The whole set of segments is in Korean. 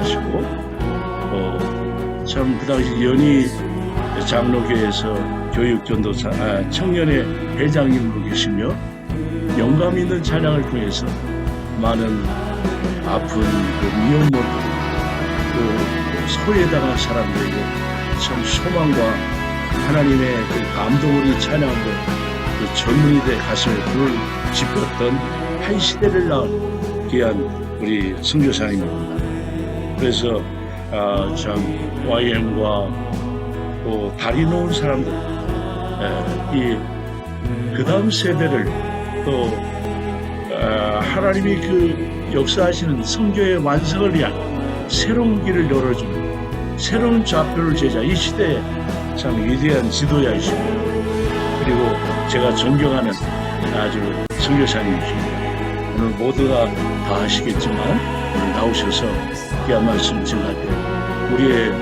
돌아가시고 참 그 당시 연희 장로교에서 교육전도사 청년의 회장님으로 계시며 영감 있는 찬양을 통해서 많은 아픈 미혼모들 소외당한 사람들에게 참 소망과 하나님의 그 감동으로 찬양으로 그 젊은이들의 가슴에 불을 지폈던 한 시대를 낳은 귀한 우리 선교사님입니다. 그래서 참 YM과 또 다리 놓은 사람들 그 다음 세대를 또 하나님이 그 역사하시는 성교의 완성을 위한 새로운 길을 열어주는 새로운 좌표를 제자 이 시대에 참 위대한 지도자이십니다. 그리고 제가 존경하는 아주 선교사님이십니다. 오늘 모두가 다 아시겠지만 오늘 나오셔서 귀한 말씀 전할 때 우리의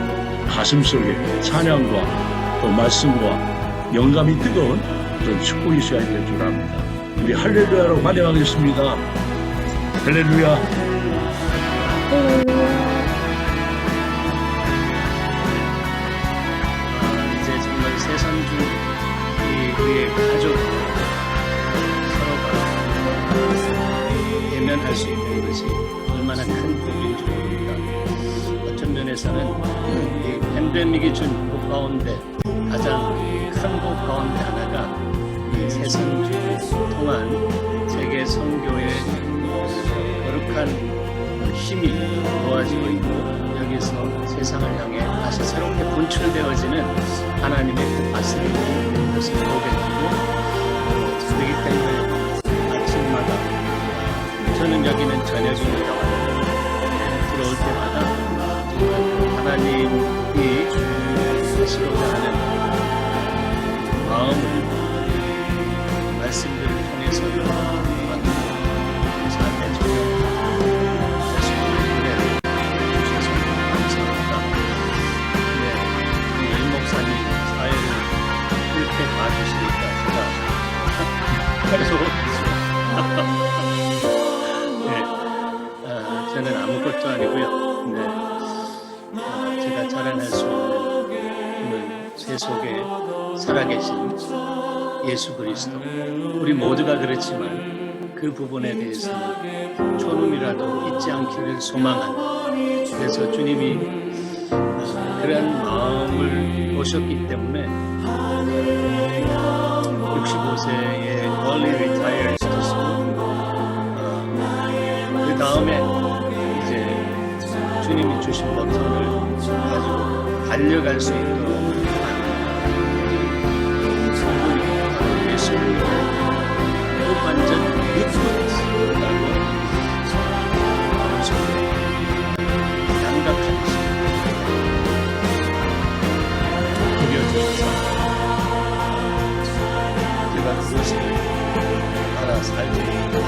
가슴 속에 찬양과 또 말씀과 영감이 뜨거운 그런 축복이 있어야 될 줄 압니다. 우리 할렐루야로 환영하겠습니다. 할렐루야. 이제 정말 세상 중 우리의 가족 서로가 대면할 수 있는 것이 얼마나 큰 복인 줄 모릅니다. 어떤 면에서는 이 팬데믹이 준 복 가운데 가장 큰 복 가운데 하나가 이 세상 주 동안 세계 선교의 거룩한 힘이 모아지고 있고 여기서 세상을 향해 다시 새롭게 분출되어지는 하나님의 그 말씀이 있는 것을 보게 되고 그렇기 때문에 아침마다 저는 여기는 저녁입니다. 들어올 때마다 하나님이 하시고자 하는 마음을 말씀들을 통해서 삶의 적용 저는 아무것도 아니고요. 제가 자랑할 수 있는 제 속에 살아계신 예수 그리스도. 우리 모두가 그렇지만 그 부분에 대해서는 조금이라도 잊지 않기를 소망하는. 그래서 주님이 그런 마음을 보셨기 때문에 65세의 early retire 시켰고 그 다음에 이제 주님이 주신 버튼을 가지고 달려갈 수 있도록 성분이 예수님의 완전 유튜브라고 양각한 그려주셔서 그것을 알아 살지 않는다면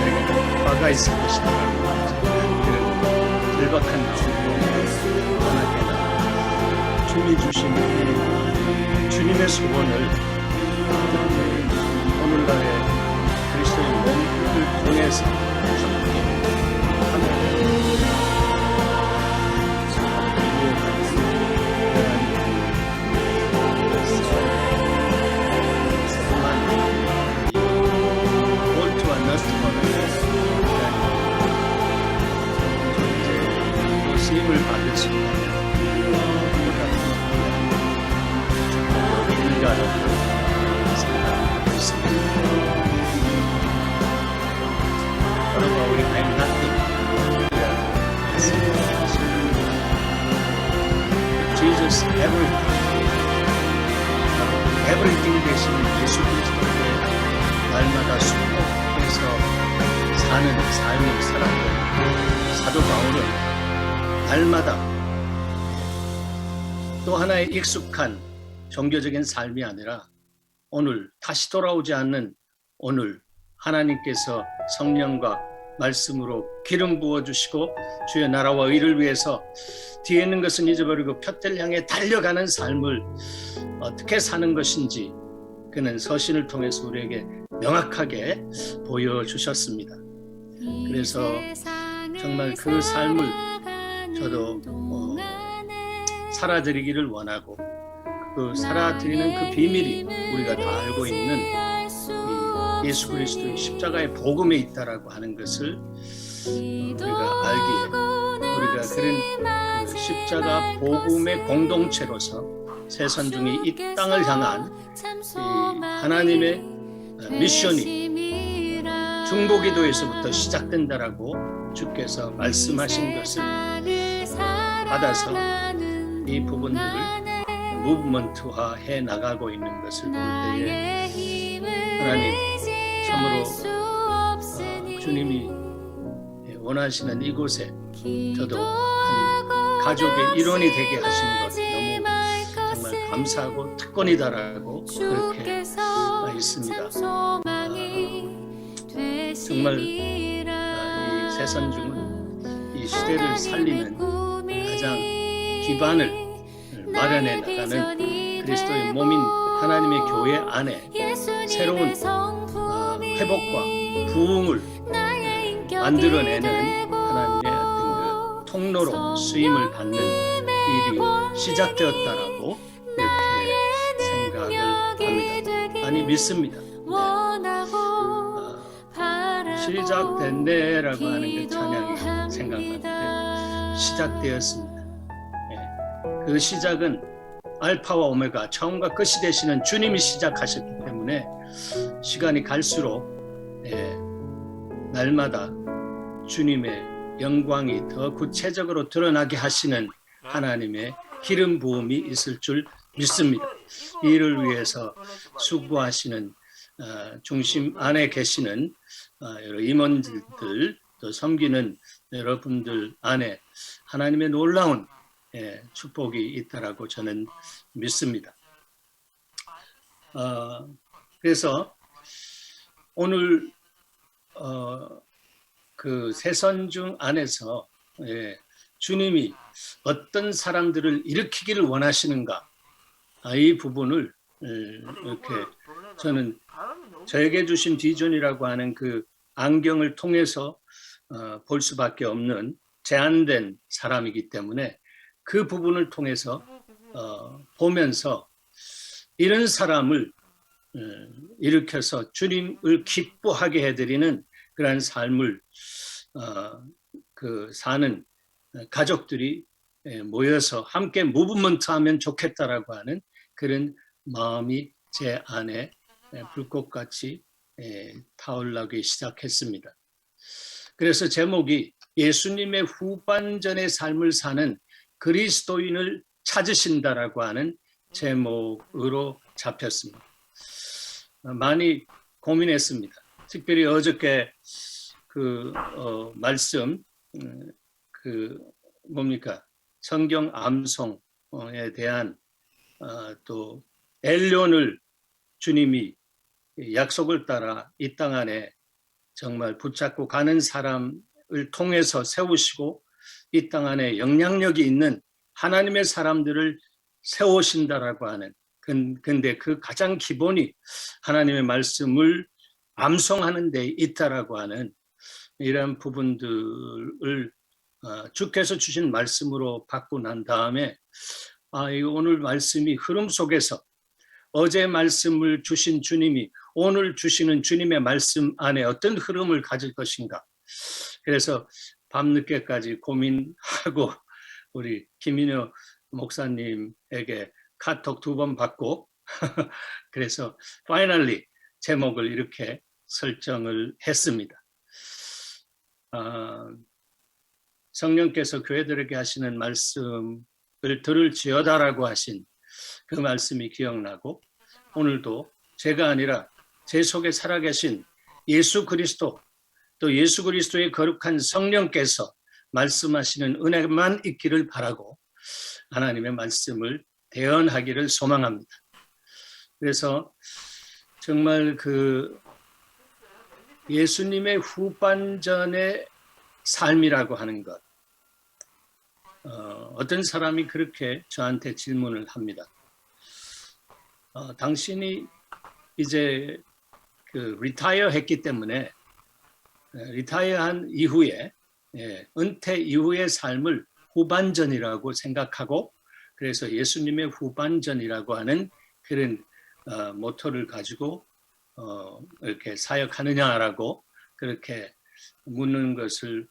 내게는 화가 있을 것이다. 그런 절박한 마음으로 떠나게나 주님이 주신 주님의 소원을 오늘날의 그리스도의 몸을 통해서 힘을 받을 수 있는 인간으로 생각하고 있습니다. 여러분 우리 I'm nothing. Jesus everything 대신 예수 그리스도의 날마다 순복해서 사는 삶을 살았던 사도 바울은 날마다 또 하나의 익숙한 종교적인 삶이 아니라 오늘 다시 돌아오지 않는 오늘 하나님께서 성령과 말씀으로 기름 부어주시고 주의 나라와 의를 위해서 뒤에 있는 것은 잊어버리고 푯대를 향해 달려가는 삶을 어떻게 사는 것인지 그는 서신을 통해서 우리에게 명확하게 보여주셨습니다. 그래서 정말 그 삶을 저도 살아드리기를 원하고 그 살아드리는 그 비밀이 우리가 다 알고 있는 이 예수 그리스도의 십자가의 복음에 있다라고 하는 것을 우리가 알기에 우리가 그런 그 십자가 복음의 공동체로서 새 선중이 이 땅을 향한 이 하나님의 미션이 중보기도에서부터 시작된다라고 주께서 말씀하신 것을 받아서 이 부분들을 무브먼트화 해 나가고 있는 것을 볼 때에 하나님 참으로 주님이 원하시는 이곳에 저도 한 가족의 일원이 되게 하신 것 너무 정말 감사하고 특권이다라고 그렇게 있습니다. 정말 이 새선중은 이 시대를 살리는 가장 기반을 마련해 나가는 그리스도의 몸인 하나님의 교회 안에 새로운 회복과 부흥을 만들어내는 하나님의 어떤 그 통로로 쓰임을 받는 일이 시작되었다라고 이렇게 생각을 합니다. 아니 믿습니다. 시작됐네라고 하는 그 찬양이 생각나는데 시작되었습니다. 그 시작은 알파와 오메가 처음과 끝이 되시는 주님이 시작하셨기 때문에 시간이 갈수록 날마다 주님의 영광이 더 구체적으로 드러나게 하시는 하나님의 기름 부음이 있을 줄 믿습니다. 이를 위해서 수고하시는 중심 안에 계시는 여러 임원들 또 섬기는 여러분들 안에 하나님의 놀라운 축복이 있다라고 저는 믿습니다. 그래서 오늘 그 새선중 안에서 주님이 어떤 사람들을 일으키기를 원하시는가 이 부분을 이렇게 저는 저에게 주신 비전이라고 하는 그 안경을 통해서 볼 수밖에 없는 제한된 사람이기 때문에 그 부분을 통해서 보면서 이런 사람을 일으켜서 주님을 기뻐하게 해드리는 그러한 삶을 그 사는 가족들이 모여서 함께 무브먼트하면 좋겠다라고 하는 그런 마음이 제 안에 불꽃같이 타올라기 시작했습니다. 그래서 제목이 예수님의 후반전의 삶을 사는 그리스도인을 찾으신다라고 하는 제목으로 잡혔습니다. 많이 고민했습니다. 특별히 어저께 그 말씀 그 뭡니까 성경 암송에 대한 또 엘론을 주님이 약속을 따라 이 땅 안에 정말 붙잡고 가는 사람을 통해서 세우시고 이 땅 안에 영향력이 있는 하나님의 사람들을 세우신다라고 하는 근데 그 가장 기본이 하나님의 말씀을 암송하는 데 있다라고 하는 이런 부분들을 주께서 주신 말씀으로 받고 난 다음에 이거 오늘 말씀이 흐름 속에서 어제 말씀을 주신 주님이 오늘 주시는 주님의 말씀 안에 어떤 흐름을 가질 것인가. 그래서 밤늦게까지 고민하고 우리 김인효 목사님에게 카톡 2번 받고 그래서 파이널리 제목을 이렇게 설정을 했습니다. 성령께서 교회들에게 하시는 말씀을 들을지어다라고 하신 그 말씀이 기억나고 오늘도 제가 아니라 제 속에 살아계신 예수 그리스도 또 예수 그리스도의 거룩한 성령께서 말씀하시는 은혜만 있기를 바라고 하나님의 말씀을 대언하기를 소망합니다. 그래서 정말 그 예수님의 후반전의 삶이라고 하는 것 어떤 사람이 그렇게 저한테 질문을 합니다. 당신이 이제 그 리타이어 했기 때문에 리타이어한 이후에 은퇴 이후의 삶을 후반전이라고 생각하고 그래서 예수님의 후반전이라고 하는 그런 모토를 가지고 이렇게 사역하느냐라고 그렇게 묻는 것을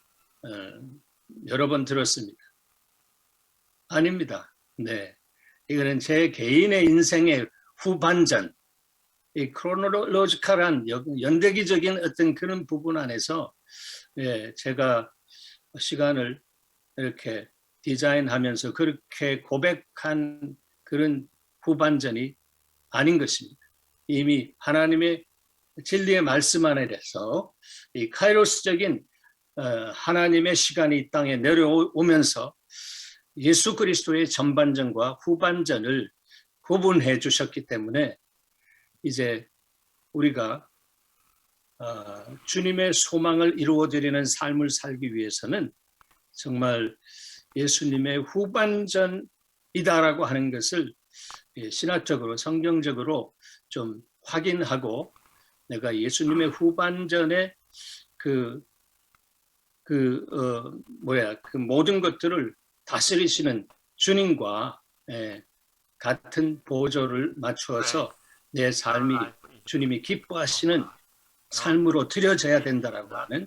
여러 번 들었습니다. 아닙니다. 네, 이거는 제 개인의 인생의 후반전, 이 크로놀로지컬한 연대기적인 어떤 그런 부분 안에서 제가 시간을 이렇게 디자인하면서 그렇게 고백한 그런 후반전이 아닌 것입니다. 이미 하나님의 진리의 말씀 안에 대해서 이 카이로스적인 하나님의 시간이 이 땅에 내려오면서 예수 그리스도의 전반전과 후반전을 구분해 주셨기 때문에 이제 우리가 주님의 소망을 이루어드리는 삶을 살기 위해서는 정말 예수님의 후반전이다라고 하는 것을 신학적으로 성경적으로 좀 확인하고 내가 예수님의 후반전에 그 모든 것들을 다스리시는 주님과 같은 보조를 맞추어서 내 삶이 주님이 기뻐하시는 삶으로 드려져야 된다라고 하는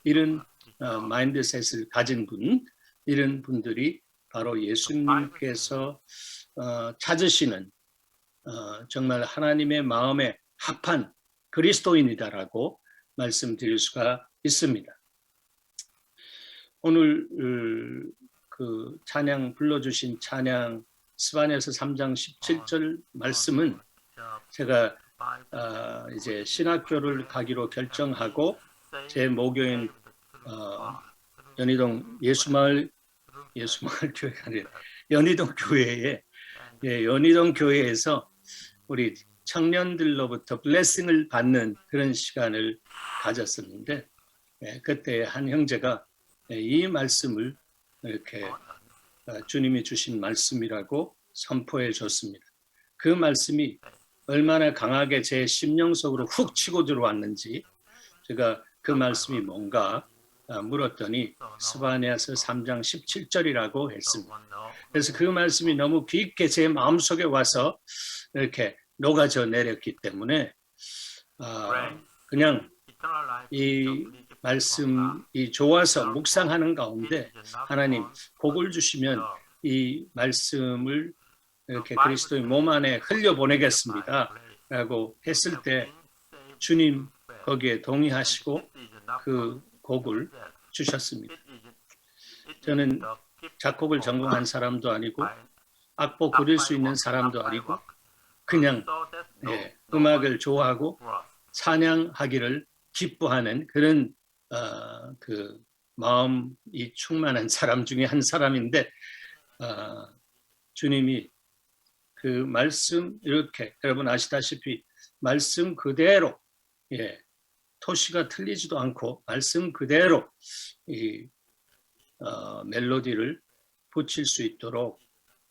이런 마인드셋을 가진 분, 이런 분들이 바로 예수님께서 찾으시는 정말 하나님의 마음에 합한 그리스도인이다라고 말씀드릴 수가 있습니다. 오늘 그 찬양 불러주신 찬양 스바냐서 3장 17절 말씀은 제가 이제 신학교를 가기로 결정하고 제 모교인 연희동 예수마을 교회가 아니라 연희동 교회에 연희동 교회에서 우리 청년들로부터 블레싱을 받는 그런 시간을 가졌었는데 그때 한 형제가 이 말씀을 이렇게 주님이 주신 말씀이라고 선포해 줬습니다. 그 말씀이 얼마나 강하게 제 심령 속으로 훅 치고 들어왔는지 제가 그 말씀이 뭔가 물었더니 스바냐서 3장 17절이라고 했습니다. 그래서 그 말씀이 너무 깊게 제 마음속에 와서 이렇게 녹아져 내렸기 때문에 그냥 이 말씀이 좋아서 묵상하는 가운데 하나님 복을 주시면 이 말씀을 이렇게 그리스도의 몸 안에 흘려보내겠습니다 라고 했을 때 주님 거기에 동의하시고 그 곡을 주셨습니다. 저는 작곡을 전공한 사람도 아니고 악보 그릴 수 있는 사람도 아니고 그냥 음악을 좋아하고 찬양하기를 기뻐하는 그런 그 마음이 충만한 사람 중에 한 사람인데 주님이 그 말씀 이렇게 여러분 아시다시피 말씀 그대로 토시가 틀리지도 않고 말씀 그대로 이 멜로디를 붙일 수 있도록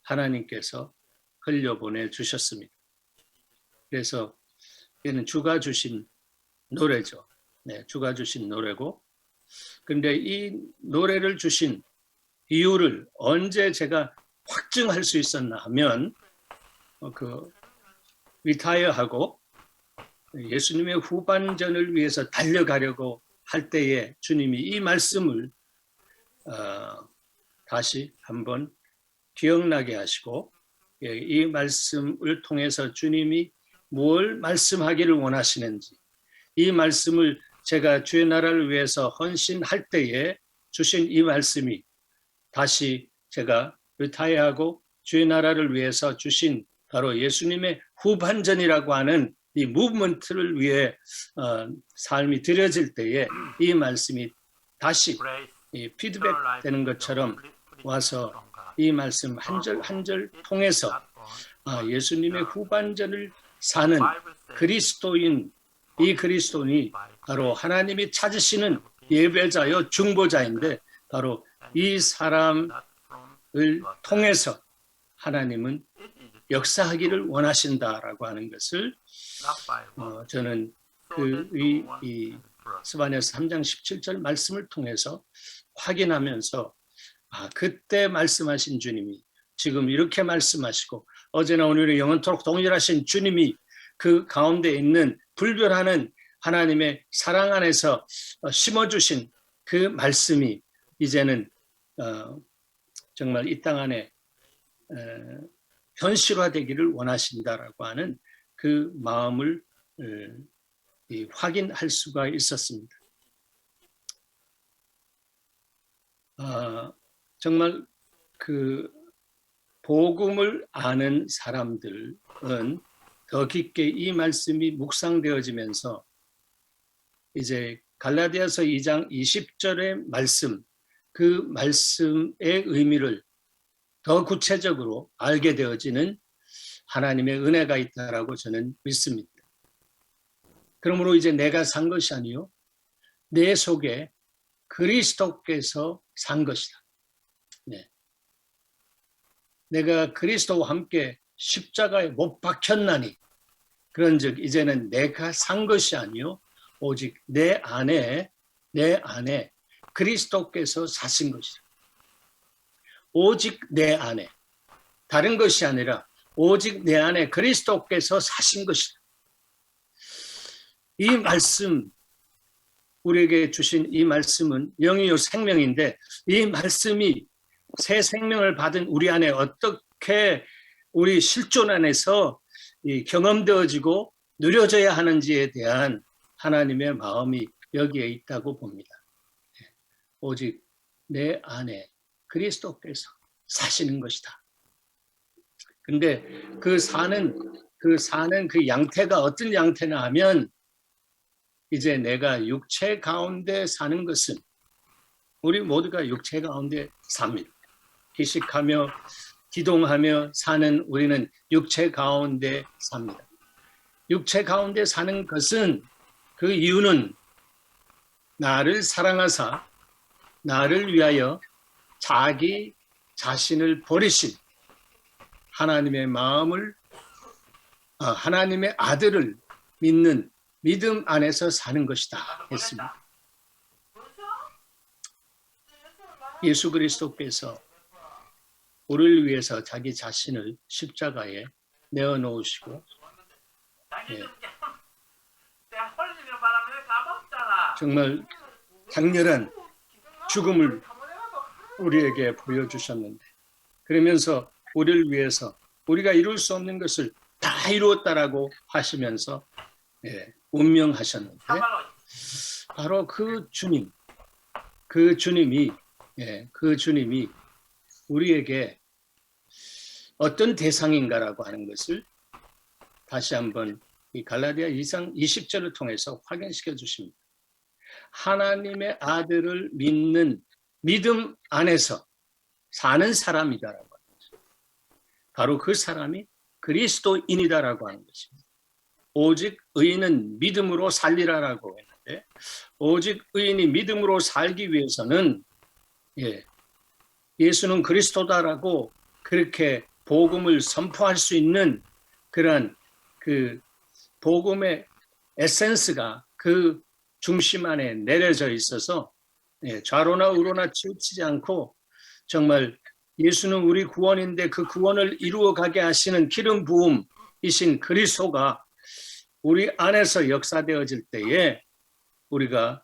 하나님께서 흘려보내 주셨습니다. 그래서 얘는 주가 주신 노래죠. 주가 주신 노래고 근데 이 노래를 주신 이유를 언제 제가 확증할 수 있었나 하면 리타이어하고 예수님의 후반전을 위해서 달려가려고 할 때에 주님이 이 말씀을 다시 한번 기억나게 하시고 이 말씀을 통해서 주님이 뭘 말씀하기를 원하시는지 이 말씀을 제가 주의 나라를 위해서 헌신할 때에 주신 이 말씀이 다시 제가 리타이어하고 주의 나라를 위해서 주신 바로 예수님의 후반전이라고 하는 이 무브먼트를 위해 삶이 드려질 때에 이 말씀이 다시 피드백 되는 것처럼 와서 이 말씀 한 절 한 절 통해서 예수님의 후반전을 사는 그리스도인 이 그리스도인이 바로 하나님이 찾으시는 예배자요 중보자인데 바로 이 사람을 통해서 하나님은 역사하기를 원하신다라고 하는 것을 저는 이 스바냐서 3장 17절 말씀을 통해서 확인하면서 그때 말씀하신 주님이 지금 이렇게 말씀하시고 어제나 오늘은 영원토록 동일하신 주님이 그 가운데 있는 불변하는 하나님의 사랑 안에서 심어주신 그 말씀이 이제는 정말 이 땅 안에 현실화되기를 원하신다라고 하는 그 마음을 확인할 수가 있었습니다. 정말 그 복음을 아는 사람들은 더 깊게 이 말씀이 묵상되어지면서 이제 갈라디아서 2장 20절의 말씀, 그 말씀의 의미를 더 구체적으로 알게 되어지는 하나님의 은혜가 있다라고 저는 믿습니다. 그러므로 이제 내가 산 것이 아니요 내 속에 그리스도께서 산 것이다. 네. 내가 그리스도와 함께 십자가에 못 박혔나니 그런즉 이제는 내가 산 것이 아니요 오직 내 안에 그리스도께서 사신 것이다. 오직 내 안에 다른 것이 아니라 오직 내 안에 그리스도께서 사신 것이다. 이 말씀 우리에게 주신 이 말씀은 영이요 생명인데 이 말씀이 새 생명을 받은 우리 안에 어떻게 우리 실존 안에서 경험되어지고 누려져야 하는지에 대한 하나님의 마음이 여기에 있다고 봅니다. 오직 내 안에 그리스도께서 사시는 것이다. 근데 그 사는 그 양태가 어떤 양태나 하면 이제 내가 육체 가운데 사는 것은 우리 모두가 육체 가운데 삽니다. 기식하며 기동하며 사는 우리는 육체 가운데 삽니다. 육체 가운데 사는 것은 그 이유는 나를 사랑하사 나를 위하여 자기 자신을 버리신 하나님의 마음을 하나님의 아들을 믿는 믿음 안에서 사는 것이다 했습니다. 예수 그리스도께서 우리를 위해서 자기 자신을 십자가에 내어놓으시고 정말 강렬한 죽음을 우리에게 보여주셨는데 그러면서 우리를 위해서 우리가 이룰 수 없는 것을 다 이루었다라고 하시면서 운명하셨는데 바로 그 주님이 우리에게 어떤 대상인가라고 하는 것을 다시 한번 이 갈라디아 2장 20절을 통해서 확인시켜 주십니다. 하나님의 아들을 믿는 믿음 안에서 사는 사람이다라고 하는 것입니다. 바로 그 사람이 그리스도인이다라고 하는 것입니다. 오직 의인은 믿음으로 살리라라고 했는데 오직 의인이 믿음으로 살기 위해서는 예수는 그리스도다라고 그렇게 복음을 선포할 수 있는 그런 그 복음의 에센스가 그 중심 안에 내려져 있어서 좌로나 우로나 치우치지 않고 정말 예수는 우리 구원인데 그 구원을 이루어가게 하시는 기름 부음이신 그리스도가 우리 안에서 역사되어질 때에 우리가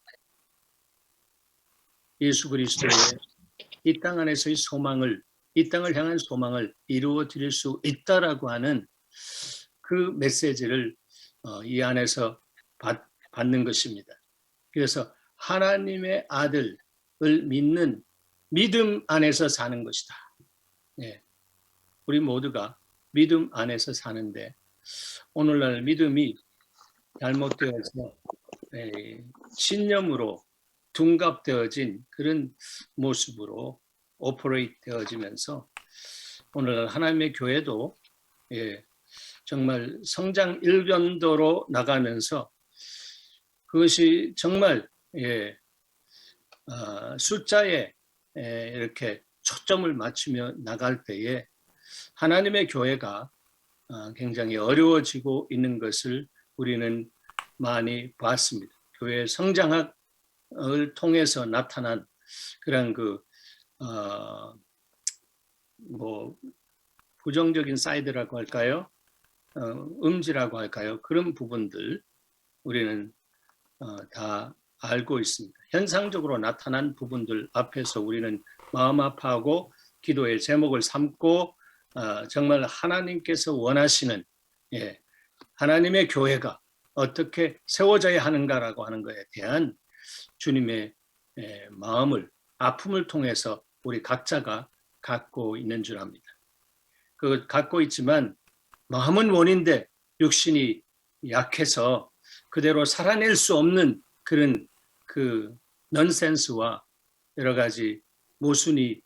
예수 그리스도의 이 땅 안에서의 소망을 이 땅을 향한 소망을 이루어 드릴 수 있다라고 하는 그 메시지를 이 안에서 받는 것입니다. 그래서 하나님의 아들을 믿는 믿음 안에서 사는 것이다. 우리 모두가 믿음 안에서 사는데 오늘날 믿음이 잘못되어서 신념으로 둔갑되어진 그런 모습으로 오퍼레이트 되어지면서 오늘 하나님의 교회도 정말 성장 일변도로 나가면서 그것이 정말 숫자에 이렇게 초점을 맞추며 나갈 때에 하나님의 교회가 굉장히 어려워지고 있는 것을 우리는 많이 봤습니다. 교회 성장학을 통해서 나타난 그런 어, 뭐 부정적인 사이드라고 할까요? 음지라고 할까요? 그런 부분들 우리는 다 알고 있습니다. 현상적으로 나타난 부분들 앞에서 우리는 마음 아파하고 기도의 제목을 삼고 정말 하나님께서 원하시는 하나님의 교회가 어떻게 세워져야 하는가라고 하는 것에 대한 주님의 마음을 아픔을 통해서 우리 각자가 갖고 있는 줄 압니다. 갖고 있지만 마음은 원인데 육신이 약해서 그대로 살아낼 수 없는 그런 넌센스와 여러 가지 모순이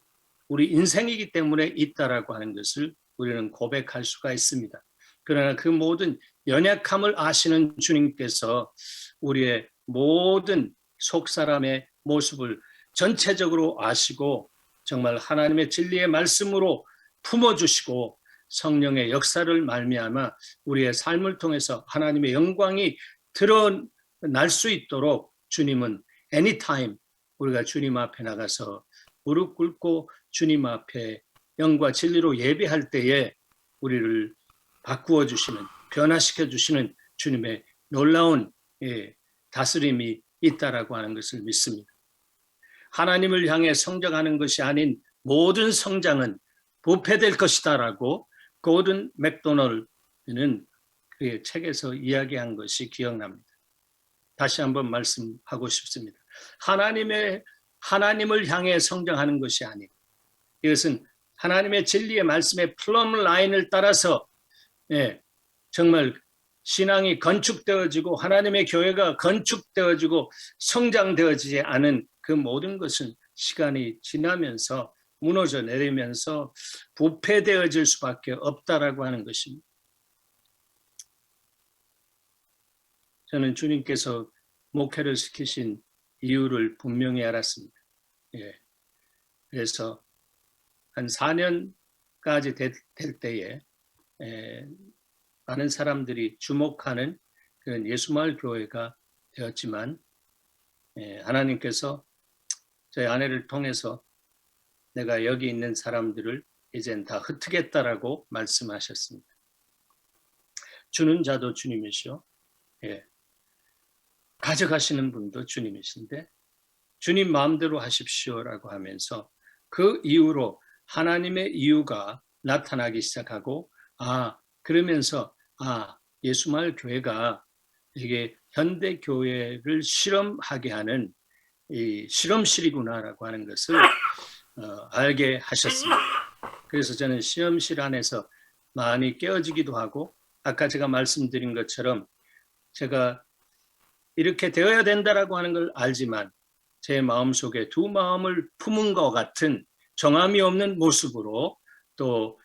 우리 인생이기 때문에 있다라고 하는 것을 우리는 고백할 수가 있습니다. 그러나 그 모든 연약함을 아시는 주님께서 우리의 모든 속사람의 모습을 전체적으로 아시고 정말 하나님의 진리의 말씀으로 품어주시고 성령의 역사를 말미암아 우리의 삶을 통해서 하나님의 영광이 드러날 수 있도록 주님은 anytime 우리가 주님 앞에 나가서 무릎 꿇고 주님 앞에 영과 진리로 예배할 때에 우리를 바꾸어 주시는, 변화시켜 주시는 주님의 놀라운 다스림이 있다라고 하는 것을 믿습니다. 하나님을 향해 성장하는 것이 아닌 모든 성장은 부패될 것이다라고 고든 맥도널드는 그의 책에서 이야기한 것이 기억납니다. 다시 한번 말씀하고 싶습니다. 하나님을 향해 성장하는 것이 아니고 이것은 하나님의 진리의 말씀의 플럼 라인을 따라서 정말 신앙이 건축되어지고 하나님의 교회가 건축되어지고 성장되어지지 않은 그 모든 것은 시간이 지나면서 무너져 내리면서 부패되어질 수밖에 없다라고 하는 것입니다. 저는 주님께서 목회를 시키신 이유를 분명히 알았습니다. 그래서 한 4년까지 될 때에 많은 사람들이 주목하는 그런 예수마을 교회가 되었지만 하나님께서 저희 아내를 통해서 내가 여기 있는 사람들을 이젠 다 흩트겠다라고 말씀하셨습니다. 주는 자도 주님이시오. 가져가시는 분도 주님이신데 주님 마음대로 하십시오라고 하면서 그 이후로 하나님의 이유가 나타나기 시작하고 그러면서 예수마을 교회가 이게 현대 교회를 실험하게 하는 이 실험실이구나라고 하는 것을 알게 하셨습니다. 그래서 저는 실험실 안에서 많이 깨어지기도 하고 아까 제가 말씀드린 것처럼 제가 이렇게 되어야 된다라고 하는 걸 알지만 제 마음속에 두 마음을 품은 것 같은 정함이 없는 모습으로 또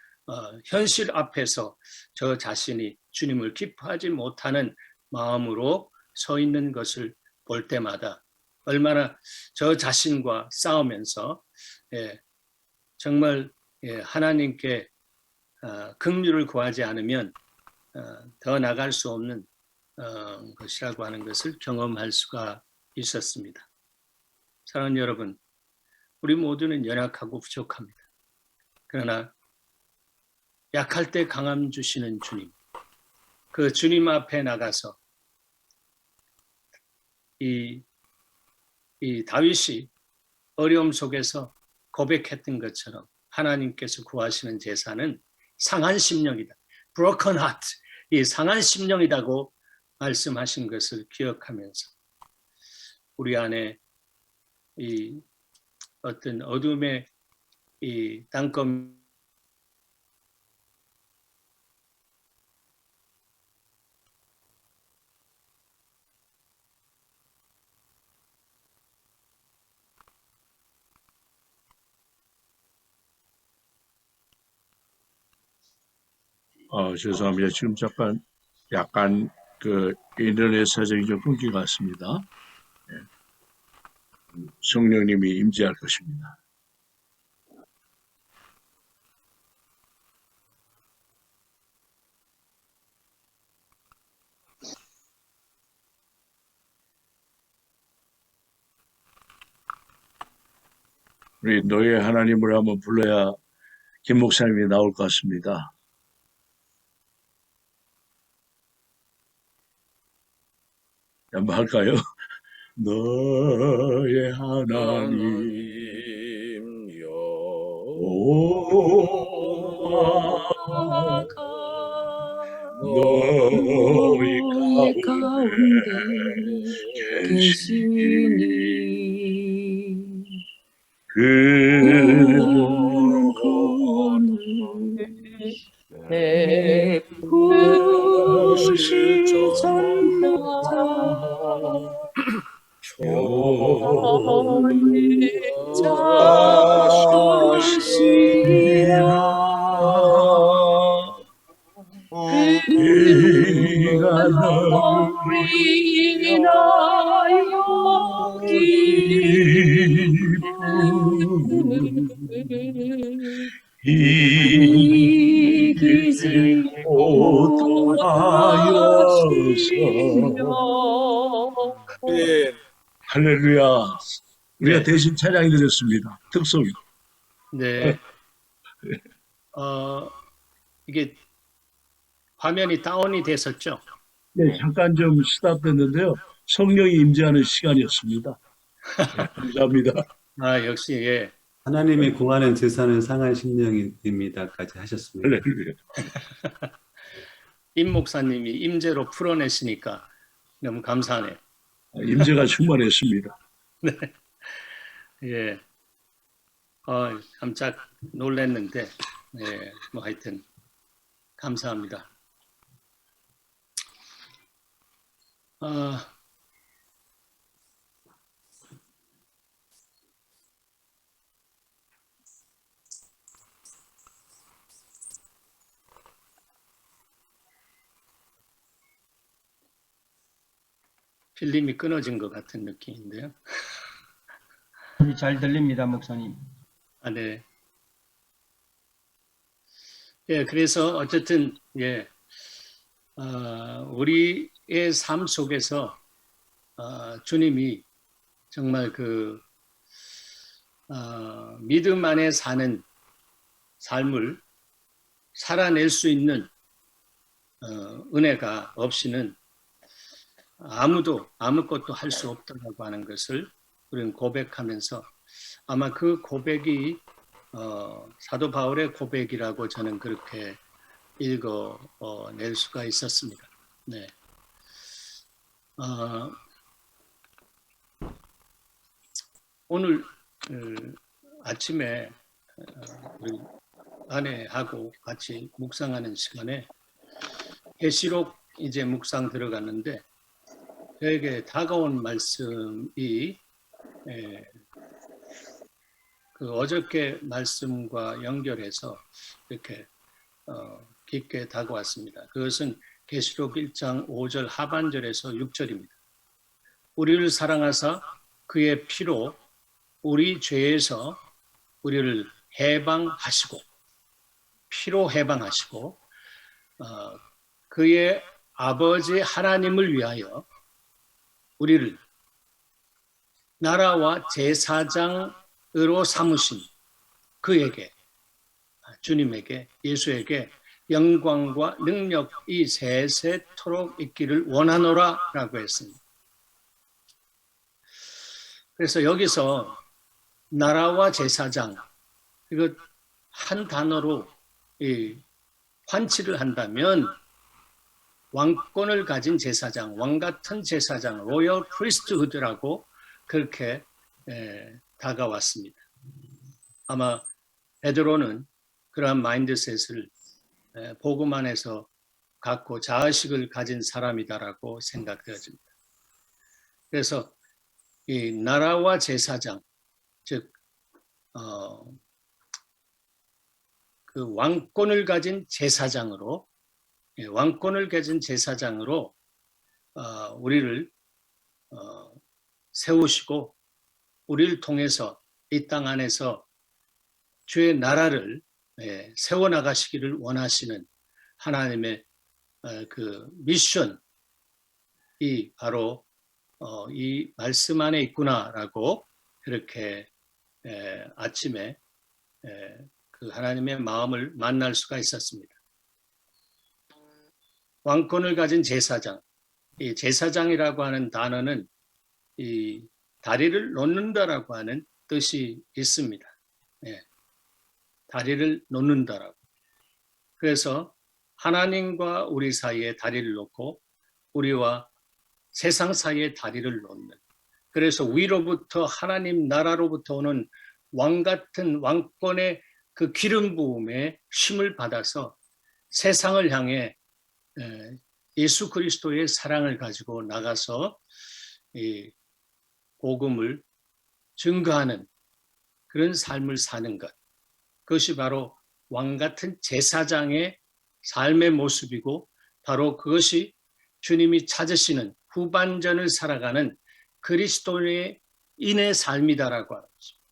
현실 앞에서 저 자신이 주님을 기뻐하지 못하는 마음으로 서 있는 것을 볼 때마다 얼마나 저 자신과 싸우면서 정말 하나님께 긍휼을 구하지 않으면 더 나갈 수 없는 것이라고 하는 것을 경험할 수가 있었습니다. 사랑하는 여러분, 우리 모두는 연약하고 부족합니다. 그러나 약할 때 강함 주시는 주님, 그 주님 앞에 나가서 이 다윗이 어려움 속에서 고백했던 것처럼 하나님께서 구하시는 제사는 상한 심령이다. broken heart, 이 상한 심령이라고 말씀하신 것을 기억하면서 우리 안에 이 어떤 어둠의 이 땅거미 죄송합니다. 지금 약간 그 인터넷 사정이 좀 끊긴 것 같습니다. 성령님이 임재할 것입니다. 우리 너의 하나님을 한번 불러야 김 목사님이 나올 것 같습니다. 한번 할까요? 너의 하나님 여호와 너희 너희 가운데 계시니 계시니 그는 구원을 베푸시잖아 네가 너희나 이기지 못하여서 할렐루야. 우리가 네. 대신 찬양이 드렸습니다. 특송. 네. 이게 화면이 다운이 됐었죠? 네, 잠깐 좀 스탑됐는데요. 성령이 임재하는 시간이었습니다. 네, 감사합니다. 역시, 예. 하나님이 구하는 제사는 상한 심령입니다까지 하셨습니다. 할렐루야. 임 목사님이 임재로 풀어내시니까 너무 감사하네요. 임재가 충만했습니다. 예. 깜짝 놀랐는데, 예, 뭐 하여튼, 감사합니다. 필름이 끊어진 것 같은 느낌인데요. 잘 들립니다, 목사님. 네. 예, 그래서 어쨌든, 예, 우리의 삶 속에서, 주님이 정말 믿음 안에 사는 삶을 살아낼 수 있는, 은혜가 없이는 아무것도 할 수 없다고 하는 것을 우리는 고백하면서 아마 그 고백이 사도 바울의 고백이라고 저는 그렇게 읽어낼 수가 있었습니다. 네. 오늘 아침에 우리 아내하고 같이 묵상하는 시간에 계시록 이제 묵상 들어갔는데 저에게 다가온 말씀이 그 어저께 말씀과 연결해서 이렇게 깊게 다가왔습니다. 그것은 계시록 1장 5절 하반절에서 6절입니다. 우리를 사랑하사 그의 피로 우리 죄에서 우리를 해방하시고 피로 해방하시고 그의 아버지 하나님을 위하여 우리를 나라와 제사장으로 삼으신 그에게 주님에게 예수에게 영광과 능력이 세세토록 있기를 원하노라 라고 했습니다. 그래서 여기서 나라와 제사장 이거 한 단어로 환치를 한다면 왕권을 가진 제사장, 왕 같은 제사장, 로열 프리스트후드라고 그렇게 다가왔습니다. 아마 베드로는 그러한 마인드셋을 복음 안에서 갖고 자의식을 가진 사람이다라고 생각되어집니다. 그래서 이 나라와 제사장, 즉 그 왕권을 가진 제사장으로 우리를 세우시고 우리를 통해서 이 땅 안에서 주의 나라를 세워나가시기를 원하시는 하나님의 그 미션이 바로 이 말씀 안에 있구나라고 그렇게 아침에 그 하나님의 마음을 만날 수가 있었습니다. 왕권을 가진 제사장, 이 제사장이라고 하는 단어는 이 다리를 놓는다라고 하는 뜻이 있습니다. 다리를 놓는다라고. 그래서 하나님과 우리 사이에 다리를 놓고 우리와 세상 사이에 다리를 놓는. 그래서 위로부터 하나님 나라로부터 오는 왕 같은 왕권의 그 기름 부음에 힘을 받아서 세상을 향해 예수 그리스도의 사랑을 가지고 나가서 이 복음을 증거하는 그런 삶을 사는 것. 그것이 바로 왕 같은 제사장의 삶의 모습이고 바로 그것이 주님이 찾으시는 후반전을 살아가는 그리스도인의 삶이다라고 하는 것입니다.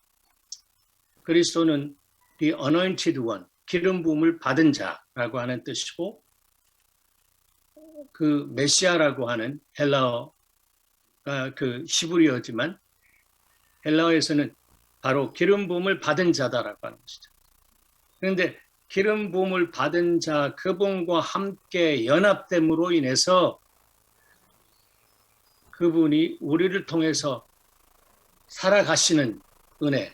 그리스도는 the anointed one, 기름 부음을 받은 자라고 하는 뜻이고 그 메시아라고 하는 헬라어가 그 히브리어지만 헬라어에서는 바로 기름 부음을 받은 자다라고 하는 것이죠. 그런데 기름 부음을 받은 자 그분과 함께 연합됨으로 인해서 그분이 우리를 통해서 살아가시는 은혜,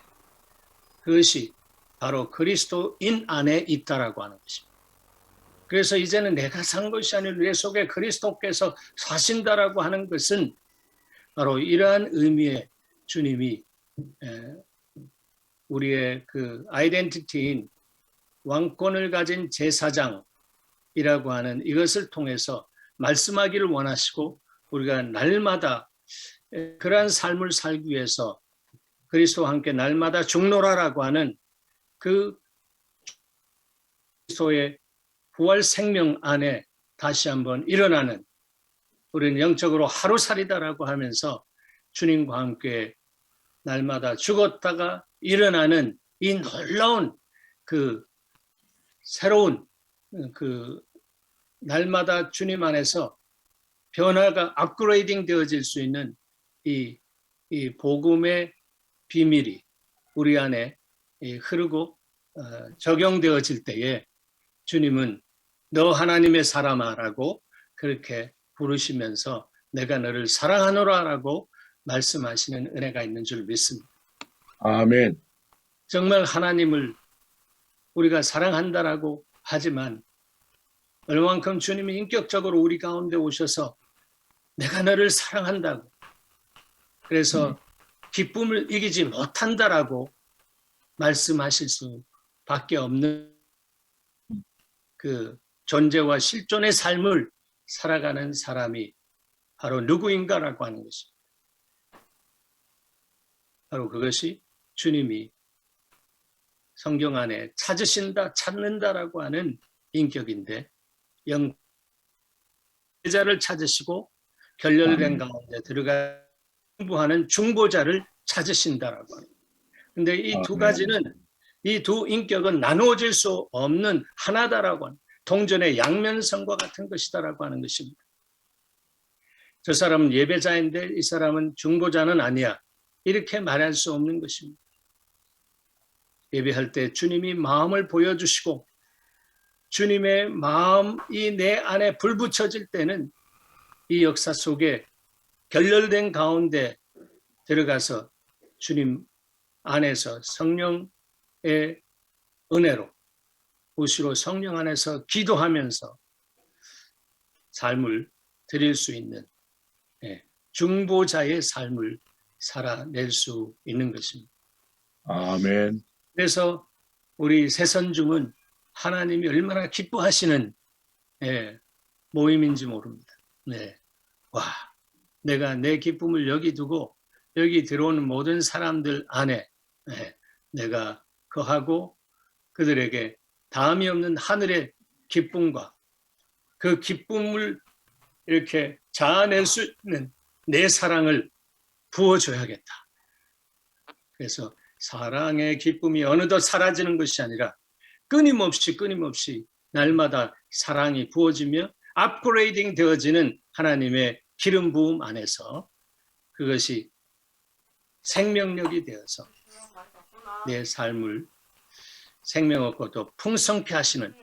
그것이 바로 그리스도인 안에 있다라고 하는 것입니다. 그래서 이제는 내가 산 것이 아니라 내 속에 그리스도께서 사신다라고 하는 것은 바로 이러한 의미의 주님이 우리의 그 아이덴티티인 왕권을 가진 제사장이라고 하는 이것을 통해서 말씀하기를 원하시고 우리가 날마다 그러한 삶을 살기 위해서 그리스도와 함께 날마다 죽노라라고 하는 그 그리스도의 부활 생명 안에 다시 한번 일어나는 우리는 영적으로 하루살이다라고 하면서 주님과 함께 날마다 죽었다가 일어나는 이 놀라운 그 새로운 그 날마다 주님 안에서 변화가 업그레이딩 되어질 수 있는 이 복음의 비밀이 우리 안에 흐르고 적용되어질 때에 주님은 너 하나님의 사람아라고 그렇게 부르시면서 내가 너를 사랑하노라라고 말씀하시는 은혜가 있는 줄 믿습니다. 아멘. 정말 하나님을 우리가 사랑한다라고 하지만 얼만큼 주님이 인격적으로 우리 가운데 오셔서 내가 너를 사랑한다고 그래서 기쁨을 이기지 못한다라고 말씀하실 수밖에 없는 그 존재와 실존의 삶을 살아가는 사람이 바로 누구인가라고 하는 것입니다. 바로 그것이 주님이 성경 안에 찾으신다, 찾는다라고 하는 인격인데 제자를 찾으시고 결렬된 가운데 들어가 공부하는 중보자를 찾으신다라고 합니다. 근데 이 두 가지는 이 두 인격은 나누어질 수 없는 하나다라고 하는 동전의 양면성과 같은 것이다라고 하는 것입니다. 저 사람은 예배자인데 이 사람은 중보자는 아니야. 이렇게 말할 수 없는 것입니다. 예배할 때 주님이 마음을 보여주시고 주님의 마음이 내 안에 불 붙여질 때는 이 역사 속에 결렬된 가운데 들어가서 주님 안에서 성령의 은혜로 무시로 성령 안에서 기도하면서 삶을 드릴 수 있는 중보자의 삶을 살아낼 수 있는 것입니다. 아멘. 그래서 우리 새선중은 하나님이 얼마나 기뻐하시는 모임인지 모릅니다. 와, 내가 내 기쁨을 여기 두고 여기 들어오는 모든 사람들 안에 내가 거하고 그들에게 다음이 없는 하늘의 기쁨과 그 기쁨을 이렇게 자아낼 수 있는 내 사랑을 부어줘야겠다. 그래서 사랑의 기쁨이 어느덧 사라지는 것이 아니라 끊임없이 날마다 사랑이 부어지며 업그레이딩 되어지는 하나님의 기름 부음 안에서 그것이 생명력이 되어서 내 삶을 생명 없고 또 풍성케 하시는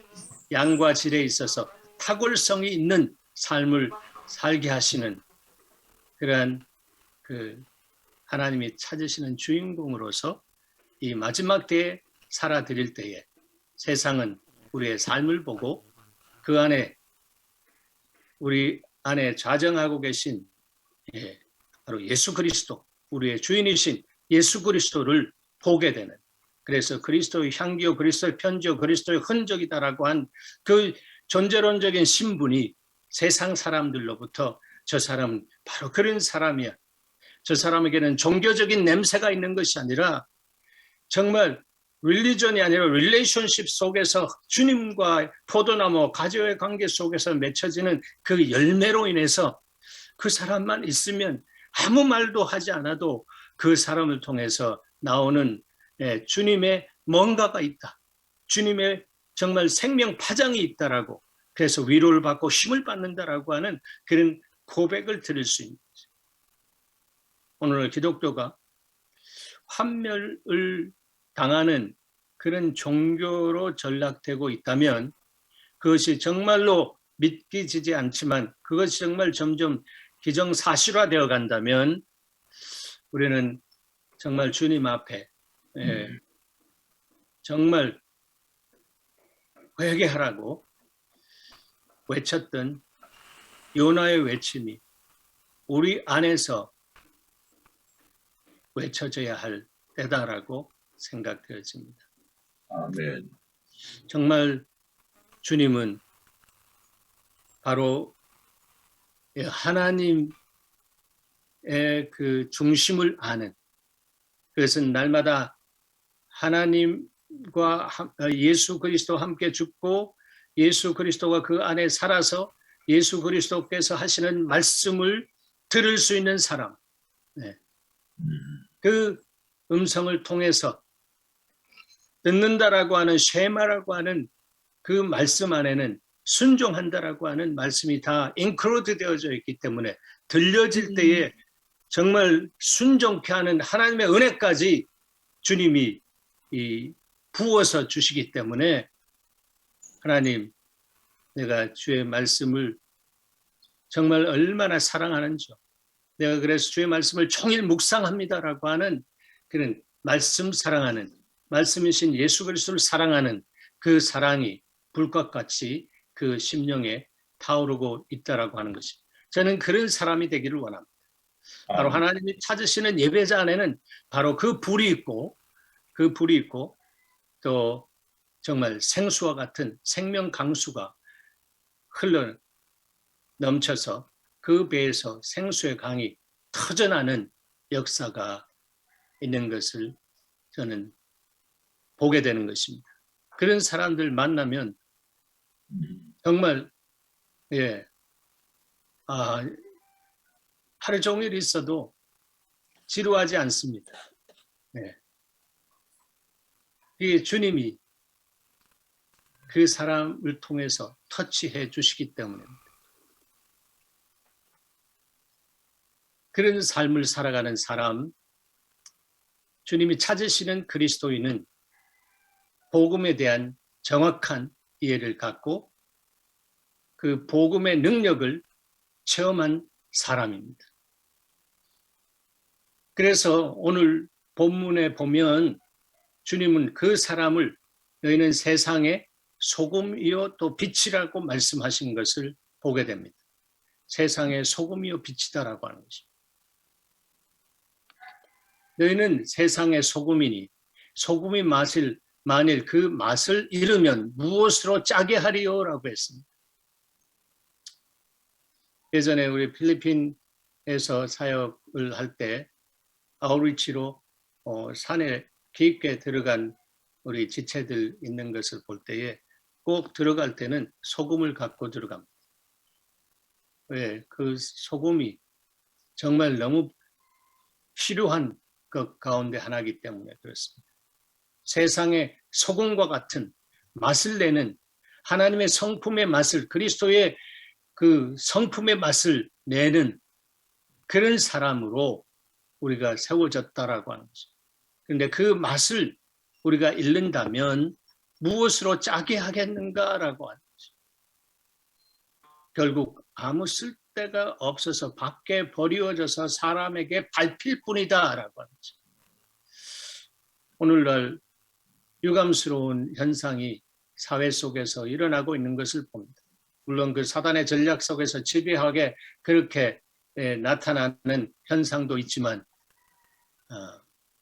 양과 질에 있어서 탁월성이 있는 삶을 살게 하시는 그러한 그 하나님이 찾으시는 주인공으로서 이 마지막 때에 살아드릴 때에 세상은 우리의 삶을 보고 그 안에 우리 안에 좌정하고 계신 바로 예수 그리스도, 우리의 주인이신 예수 그리스도를 보게 되는, 그래서 그리스도의 향기요, 그리스도의 편지요, 그리스도의 흔적이다라고 한 그 존재론적인 신분이 세상 사람들로부터 저 사람은 바로 그런 사람이야, 저 사람에게는 종교적인 냄새가 있는 것이 아니라 정말 릴리전이 아니라 릴레이션십 속에서 주님과 포도나무 가지와의 관계 속에서 맺혀지는 그 열매로 인해서 그 사람만 있으면 아무 말도 하지 않아도 그 사람을 통해서 나오는 주님의 뭔가가 있다, 주님의 정말 생명 파장이 있다라고, 그래서 위로를 받고 힘을 받는다라고 하는 그런 고백을 들을 수 있는 거죠. 오늘 기독교가 환멸을 당하는 그런 종교로 전락되고 있다면, 그것이 정말로 믿기지지 않지만 그것이 정말 점점 기정사실화되어 간다면 우리는 정말 주님 앞에 정말 회개하라고 외쳤던 요나의 외침이 우리 안에서 외쳐져야 할 때다라고 생각되어집니다. 아멘. 정말 주님은 바로 하나님의 그 중심을 아는, 그것은 날마다 하나님과 예수 그리스도와 함께 죽고 예수 그리스도가 그 안에 살아서 예수 그리스도께서 하시는 말씀을 들을 수 있는 사람, 그 음성을 통해서 듣는다라고 하는 쉐마라고 하는 그 말씀 안에는 순종한다라고 하는 말씀이 다 인클루드 되어져 있기 때문에 들려질 때에 정말 순종케 하는 하나님의 은혜까지 주님이 부어서 주시기 때문에 하나님, 내가 주의 말씀을 정말 얼마나 사랑하는지, 내가 그래서 주의 말씀을 종일 묵상합니다라고 하는 그런 말씀 사랑하는, 말씀이신 예수 그리스도를 사랑하는 그 사랑이 불과 같이 그 심령에 타오르고 있다라고 하는 것이, 저는 그런 사람이 되기를 원합니다. 바로 하나님이 찾으시는 예배자 안에는 바로 그 불이 있고, 그 불이 있고 또 정말 생수와 같은 생명 강수가 흘러 넘쳐서 그 배에서 생수의 강이 터져나는 역사가 있는 것을 저는 보게 되는 것입니다. 그런 사람들 만나면 정말 하루 종일 있어도 지루하지 않습니다. 이 주님이 그 사람을 통해서 터치해 주시기 때문입니다. 그런 삶을 살아가는 사람, 주님이 찾으시는 그리스도인은 복음에 대한 정확한 이해를 갖고 그 복음의 능력을 체험한 사람입니다. 그래서 오늘 본문에 보면 주님은 그 사람을 너희는 세상의 소금이요 또 빛이라고 말씀하신 것을 보게 됩니다. 세상의 소금이요 빛이다라고 하는 것입니다. 너희는 세상의 소금이니 소금이 만일 그 맛을 잃으면 무엇으로 짜게 하리요라고 했습니다. 예전에 우리 필리핀에서 사역을 할 때 아우리치로 산에 깊게 들어간 우리 지체들 있는 것을 볼 때에 꼭 들어갈 때는 소금을 갖고 들어갑니다. 왜? 그 소금이 정말 너무 필요한 것 가운데 하나이기 때문에 그렇습니다. 세상의 소금과 같은 맛을 내는 하나님의 성품의 맛을, 그리스도의 그 성품의 맛을 내는 그런 사람으로 우리가 세워졌다라고 하는 것입니다. 그런데 그 맛을 우리가 잃는다면 무엇으로 짜게 하겠는가라고 하는 거죠. 결국 아무 쓸데가 없어서 밖에 버리워져서 사람에게 밟힐 뿐이다라고 하는 거죠. 오늘날 유감스러운 현상이 사회 속에서 일어나고 있는 것을 봅니다. 물론 그 사단의 전략 속에서 집요하게 그렇게 나타나는 현상도 있지만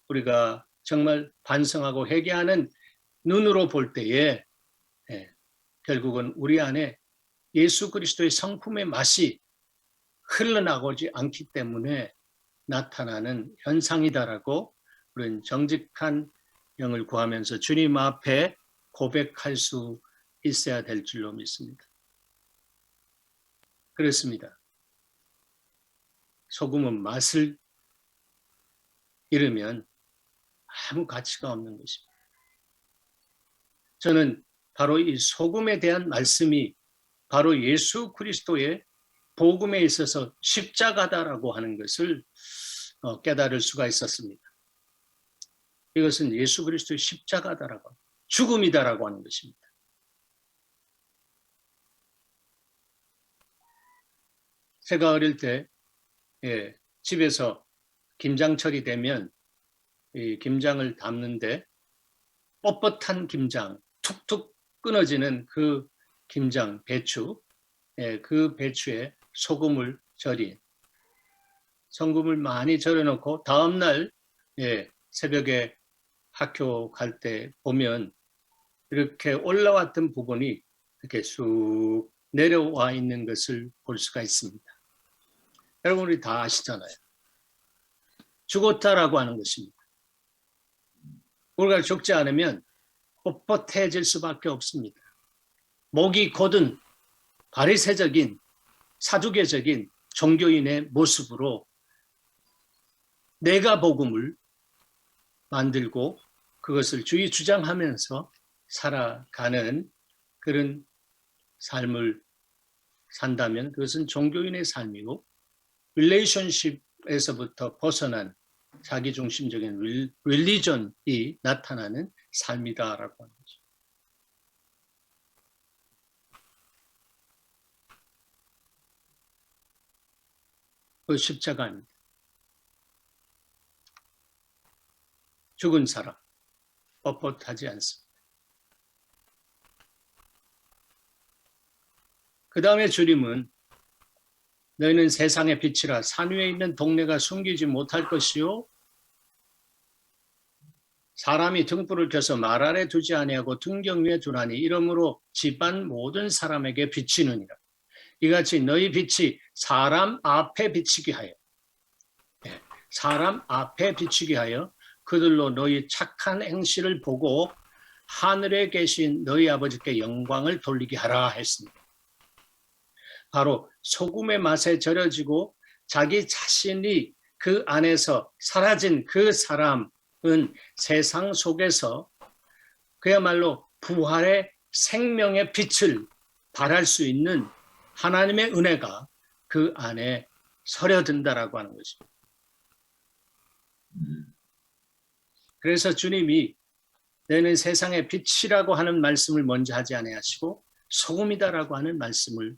우리가 정말 반성하고 회개하는 눈으로 볼 때에 결국은 우리 안에 예수 그리스도의 성품의 맛이 흘러나오지 않기 때문에 나타나는 현상이다라고 우리는 정직한 영을 구하면서 주님 앞에 고백할 수 있어야 될 줄로 믿습니다. 그렇습니다. 소금은 맛을 잃으면 아무 가치가 없는 것입니다. 저는 바로 이 소금에 대한 말씀이 바로 예수 그리스도의 복음에 있어서 십자가다라고 하는 것을 깨달을 수가 있었습니다. 이것은 예수 그리스도의 십자가다라고, 죽음이다라고 하는 것입니다. 제가 어릴 때 집에서 김장철이 되면 이 김장을 담는데 뻣뻣한 김장, 툭툭 끊어지는 그 김장, 배추, 그 배추에 소금을 절인, 소금을 많이 절여놓고 다음날 새벽에 학교 갈 때 보면 이렇게 올라왔던 부분이 이렇게 쑥 내려와 있는 것을 볼 수가 있습니다. 여러분 우리 다 아시잖아요. 죽었다라고 하는 것입니다. 우리가 죽지 않으면 뻣뻣해질 수밖에 없습니다. 목이 곧은 바리새적인 사두개적인 종교인의 모습으로 내가 복음을 만들고 그것을 주장하면서 살아가는 그런 삶을 산다면 그것은 종교인의 삶이고 릴레이션십에서부터 벗어난 자기중심적인 릴리전이 나타나는 삶이다라고 하는 거죠. 그 십자가입니다. 죽은 사람, 뻣뻣하지 않습니다. 그 다음에 주님은 너희는 세상의 빛이라 산 위에 있는 동네가 숨기지 못할 것이요 사람이 등불을 켜서 말 아래 두지 아니하고 등경 위에 두나니 이러므로 집안 모든 사람에게 비치느니라. 이같이 너희 빛이 사람 앞에 비치게 하여 사람 앞에 비치게 하여 그들로 너희 착한 행실을 보고 하늘에 계신 너희 아버지께 영광을 돌리게 하라 했습니다. 바로 소금의 맛에 절여지고 자기 자신이 그 안에서 사라진 그 사람은 세상 속에서 그야말로 부활의 생명의 빛을 발할 수 있는 하나님의 은혜가 그 안에 서려든다라고 하는 것입니다. 그래서 주님이 너희는 세상의 빛이라고 하는 말씀을 먼저 하지 아니하시고 소금이다라고 하는 말씀을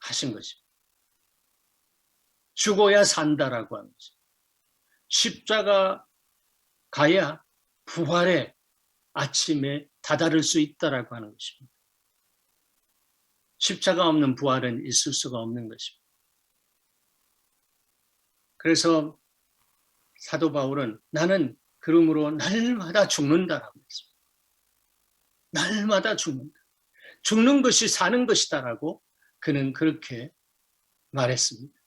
하신 것입니다. 죽어야 산다라고 하는 것입니다. 십자가 가야 부활의 아침에 다다를 수 있다라고 하는 것입니다. 십자가 없는 부활은 있을 수가 없는 것입니다. 그래서 사도 바울은 나는 그러므로 날마다 죽는다라고 했습니다. 날마다 죽는다. 죽는 것이 사는 것이다라고 그는 그렇게 말했습니다.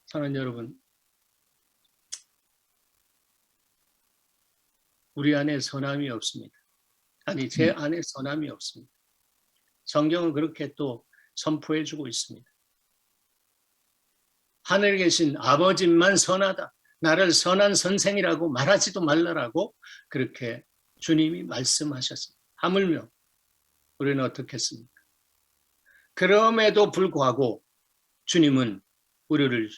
사랑하는 여러분, 우리 안에 선함이 없습니다. 아니, 제 안에 선함이 없습니다. 성경은 그렇게 또 선포해주고 있습니다. 하늘에 계신 아버지만 선하다. 나를 선한 선생이라고 말하지도 말라라고 그렇게 주님이 말씀하셨습니다. 하물며 우리는 어떻겠습니까? 그럼에도 불구하고 주님은 우리를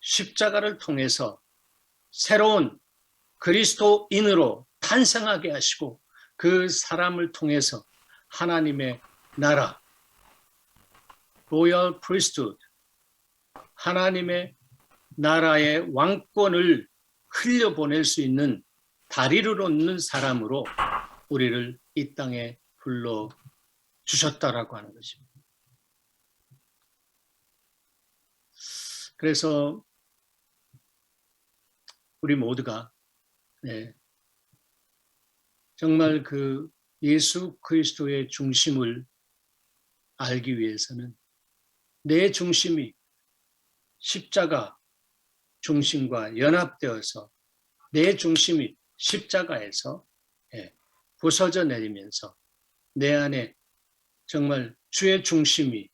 십자가를 통해서 새로운 그리스도인으로 탄생하게 하시고 그 사람을 통해서 하나님의 나라, 로열 프리스트ಹು드, 하나님의 나라의 왕권을 흘려보낼 수 있는 다리를 놓는 사람으로 우리를 이 땅에 불러주셨다라고 하는 것입니다. 그래서 우리 모두가 정말 그 예수 그리스도의 중심을 알기 위해서는 내 중심이 십자가 중심과 연합되어서 내 중심이 십자가에서 부서져 내리면서 내 안에 정말 주의 중심이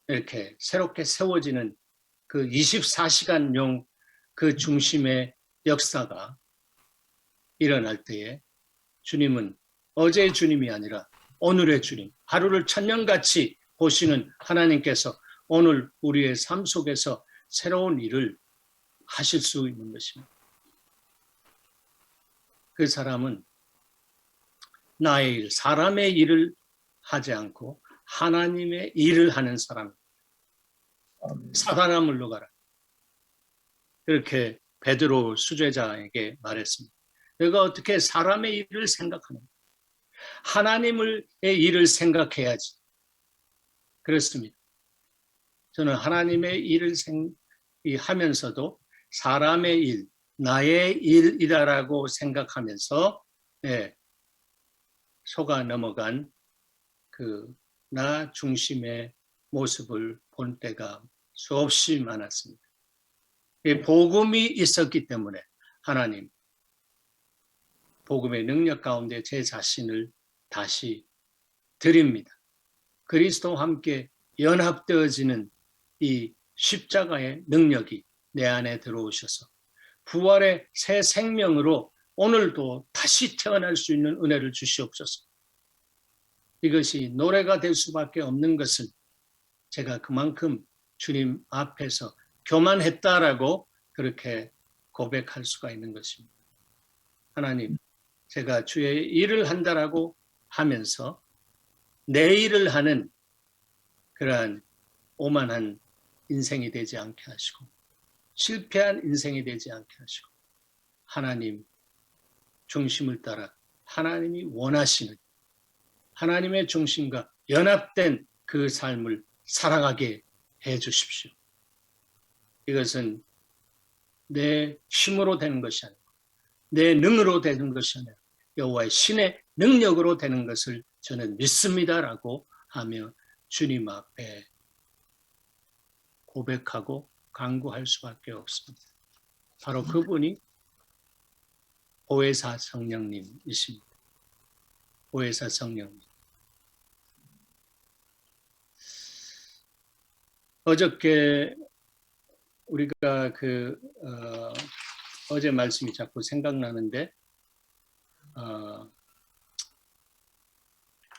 이렇게 새롭게 세워지는 그 24시간용 그 중심의 역사가 일어날 때에 주님은 어제의 주님이 아니라 오늘의 주님, 하루를 천년같이 보시는 하나님께서 오늘 우리의 삶 속에서 새로운 일을 하실 수 있는 것입니다. 그 사람은 나의 일, 사람의 일을 하지 않고 하나님의 일을 하는 사람. 사단아 물러가라. 그렇게 베드로 수제자에게 말했습니다. 내가 어떻게 사람의 일을 생각하는가? 하나님의 일을 생각해야지. 그렇습니다. 저는 하나님의 일을 하면서도 사람의 일, 나의 일이라고 생각하면서 속아 넘어간 그 나 중심의 모습을 본 때가 수없이 많았습니다. 복음이 있었기 때문에 하나님, 복음의 능력 가운데 제 자신을 다시 드립니다. 그리스도와 함께 연합되어지는 이 십자가의 능력이 내 안에 들어오셔서 부활의 새 생명으로 오늘도 다시 태어날 수 있는 은혜를 주시옵소서. 이것이 노래가 될 수밖에 없는 것은 제가 그만큼 주님 앞에서 교만했다라고 그렇게 고백할 수가 있는 것입니다. 하나님, 제가 주의 일을 한다라고 하면서 내 일을 하는 그러한 오만한 인생이 되지 않게 하시고 실패한 인생이 되지 않게 하시고 하나님 중심을 따라 하나님이 원하시는 하나님의 중심과 연합된 그 삶을 살아가게 해 주십시오. 이것은 내 힘으로 되는 것이 아니고 내 능으로 되는 것이 아니라 여호와의 신의 능력으로 되는 것을 저는 믿습니다라고 하며 주님 앞에 고백하고 간구할 수밖에 없습니다. 바로 그분이 보혜사 성령님이십니다. 보혜사 성령님. 어저께 우리가 어제 말씀이 자꾸 생각나는데